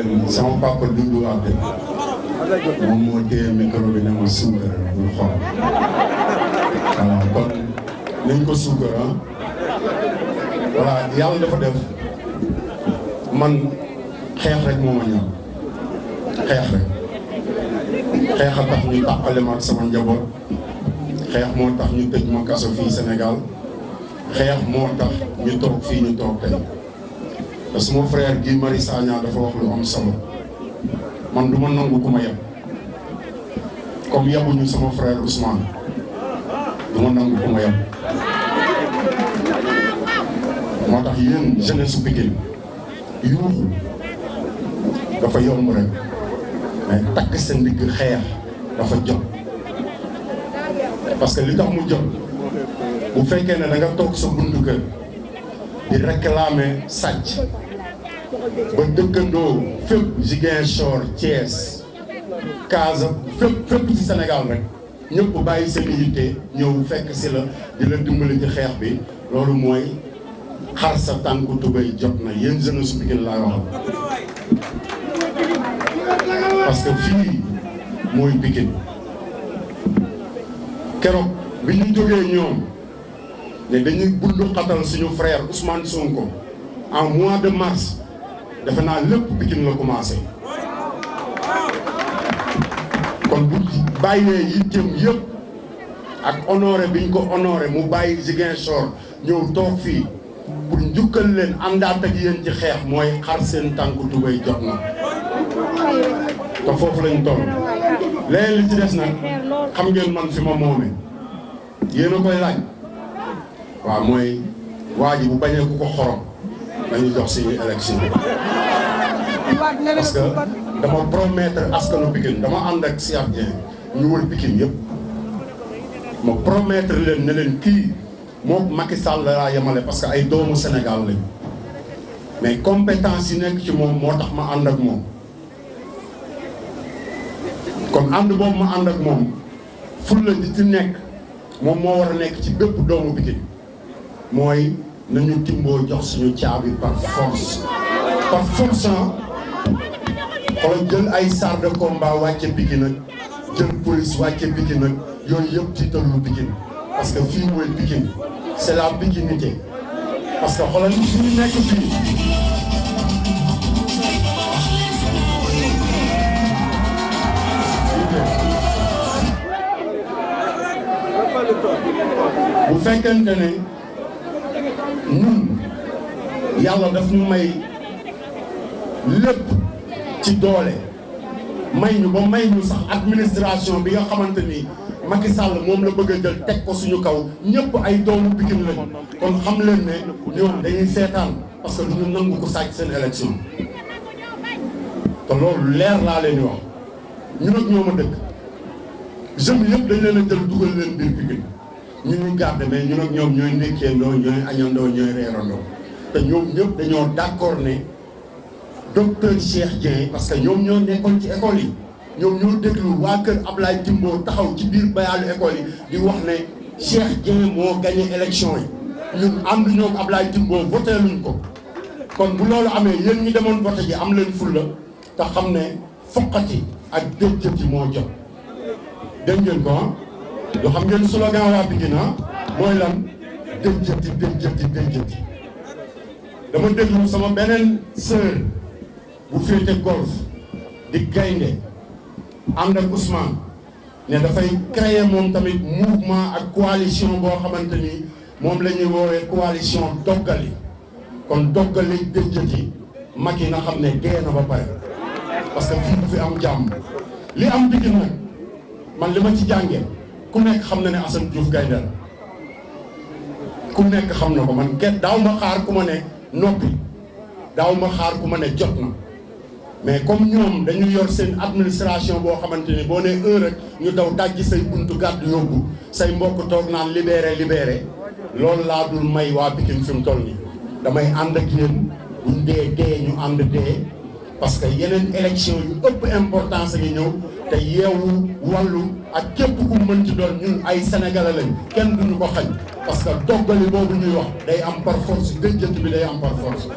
ngeen sama papa Doudou Wade moom moo téye micro bi ne ma suukar bul xool voilà kon nañ ko suukar ah voilà yàlla dafa def man xeex rek moo ma ñor xeex rek xeex a tax ñu tàqale ma ak sama njaboot xeex moo tax ñu tëj ma kaso fii Sénégal xeex moo tax ñu toog fii ñu toog tey te suma frère Guy Marius Sagna dafa wax lu am solo man du ma nangu ku ma yeb comme yebuñu sama frère Ousmane du ma nangu ku ma yeb moo tax yéen jeunesse su Pikine yuuxu dafa yomb rek mais takk seen ndigg xeex dafa jot parce que li tax mu jot bu fekkee ne da nga toog sa buntu kër di réclamer sàcc ba dëkkandoo fépp Ziguinchor Thiès Casa fépp ci Sénégal rek ñëpp bàyyi seen yitte ñëw fekk si la di la dimbali ci xeex bi loolu mooy xar sa tànku tubéy jot na yéen jeunesse su Pikine laay waxal parce que fii mooy Pikine keroog bi ñu jógee ñoom ne dañuy bundu xatal suñu frère Ousmane Sonko en mois de mars defe naa lépp Pikine la commencé kon bu bàyyee yitteem yëpp ak honoré biñ ko honoré mu bàyyi Ziguinchor ñëw toog fii pour njukkal leen àndaat ak yéen ci xeex mooy xar seen tànku tubéy jot na te foofu lañ toll léegi li ci des nag xam ngeen man fi ma moome yéen a koy laaj waaw mooy waa ji bu bañee ku ko xorom dañuy jox suñu élection parce que dama promettre askanu Pikine dama ànd ak Cheikh Dieng ñu wër Pikine yëpp ma promettre leen ne leen kii moom Macky Sall laa yemale parce que ay doomu Sénégal lañ mais compétence yi nekk ci moom moo tax ma ànd ak moom kon ànd boobu ma ànd ak moom fulla di ci nekk moom moo war a nekk ci bépp doomu Pikine mooy nañu Timbo jox suñu caabi par force xoolal jël ay chars de combat wàcce Pikine nag jël police wàcce Pikine nag yooyu yëpp tiitalu Pikine parce que fii mooy Pikine c'est la pikinité parce que xoolal fii nekk fii bu fekkente ne ñun yàlla daf ñu may lépp ci doole may ñu ba may ñu sax administration bi nga xamante ni Macky Sall moom la bëgg a jël teg ko suñu kaw ñëpp ay doomu Pikine lañu kon xam leen ne ñoom dañuy seetaan parce que du ñu nangu ko sàcc seen élection te loolu leer laa leen di wax ñun ak ñoom a dëkk jeunes yëpp dañ leen a jël dugal leen biir Pikine ñu ñuy garder mais ñun ak ñoom ñooy ndekkeendoo ñooy añandoo ñooy reerandoo te ñoom ñëpp dañoo d'accord ne docteur Cheikh Dieng parce que ñoom ñoo nekkoon ci école yi ñoom ñoo déglu waa kër Ablaye Timbo taxaw ci biir bayaalu école yi di wax ne Cheikh Dieng moo gagné élection yi ñun ànd ñoom Ablaye Timbo voté luñ ko kon bu loolu amee yéen ñi demoon voté ji am leen fulla te xam ne foqati ak déjjati moo jot dégg ngeen ko ah yoo xam ngeen slogan waa Pikine mooy lan déjjati dama déglu sama beneen sœur bu féete golf di gaynde ànd ak Ousmane ne dafay créer moom tamit mouvement ak coalition boo xamante ni moom la ñuy woowee coalition doggali kon doggali déjjati Macky na xam ne dee na ba pare parce que fii du fi am jàmm li am Pikine nag man li ma ci jànge ku nekk xam na ne Assane Diouf gaynde la ku nekk xam na ko man kenn daaw ma xaar ku ma ne noppi daaw ma xaar ku ma ne jot na mais comme ñoom dañu yor seen administration boo xamante ni boo nee heure rek ñu daw dajji say buntu gàddu yóbbu say mbokk toog naan libéré loolu laa dul may waa Pikine fi mu toll nii damay ànd ak yéen buñ dee ñu ànd dee parce que yeneen élection yu ëpp importance a ngi ñëw te yeewu wàllu ak képp ku mën ci doon ñun ay sénégalais lañ kenn duñu ko xañ parce que doggali boobu ñuy wax day am par force déjjant bi day am par force